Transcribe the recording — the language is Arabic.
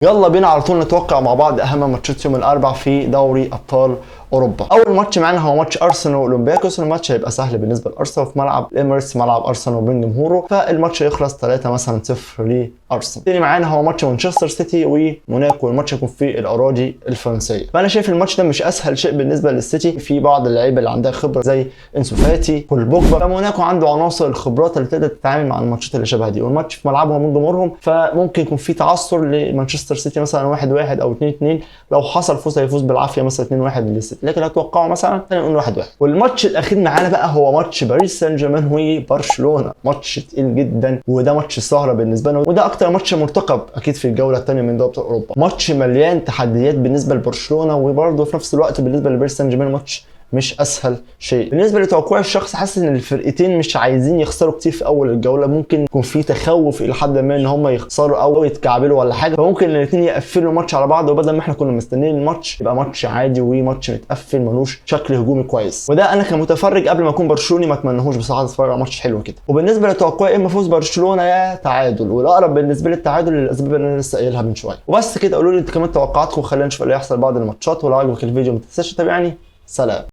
يلا بينا على طول نتوقع مع بعض اهم ماتشات يوم الاربعاء في دوري ابطال اوروبا. اول ماتش معانا هو ماتش ارسنال واولمبياكوس. الماتش هيبقى سهل بالنسبه لارسنال في ملعب الاميريتس، ملعب ارسنال وبين جمهوره، فالماتش يخلص 3 مثلا 0 لارسنال. تاني معانا هو ماتش مانشستر سيتي وموناكو، الماتش هيكون في الاراضي الفرنسيه. فانا شايف الماتش ده مش اسهل شيء بالنسبه للسيتي، في بعض اللعيبه اللي عندها خبره زي انسو فاتي والبوجبا، فموناكو عنده عناصر الخبرات اللي تقدر تتعامل مع الماتشات اللي شبه دي، والماتش في ملعبهم من جمهورهم، فممكن يكون في تعثر لمانشستر سيتي مثلا 1-1 او 2-2. لو حصل فوز هيفوز بالعافيه مثلا 2-1 للسيتي، لكن اتوقعه مثلا نقول 1-1. والماتش الاخير معانا بقى هو ماتش باريس سان جيرمان وبرشلونه، ماتش تقيل جدا، وده ماتش سهره بالنسبه لنا، وده اكتر ماتش مرتقب اكيد في الجوله الثانيه من دوري اوروبا. ماتش مليان تحديات بالنسبه لبرشلونه، وبرضه في نفس الوقت بالنسبه لباريس سان جيرمان ماتش مش اسهل شيء. بالنسبه لتوقعي الشخص، حاسس ان الفرقتين مش عايزين يخسروا كتير في اول الجوله، ممكن يكون في تخوف الى حد ما ان هم يخسروا او يتكعبلوا ولا حاجه، فممكن الاثنين يقفلوا الماتش على بعض، وبدل ما احنا كنا مستنيين الماتش يبقى ماتش عادي وماتش متقفل ملوش شكل هجومي كويس. وده انا كمتفرج قبل ما اكون برشلوني ما اتمنهوش بصراحه، اتفرج على ماتش حلو كده. وبالنسبه لتوقعي اما فوز برشلونه يا تعادل، والاقرب بالنسبه لي التعادل للاسباب اللي انا لسه قايلها من شويه. وبس كده، قولوا لي انتوا كمان توقعاتكم، وخلينا نشوف اللي هيحصل بعد الماتشات. ولو عجبك الفيديو ما تنساش تتابعني. سلام.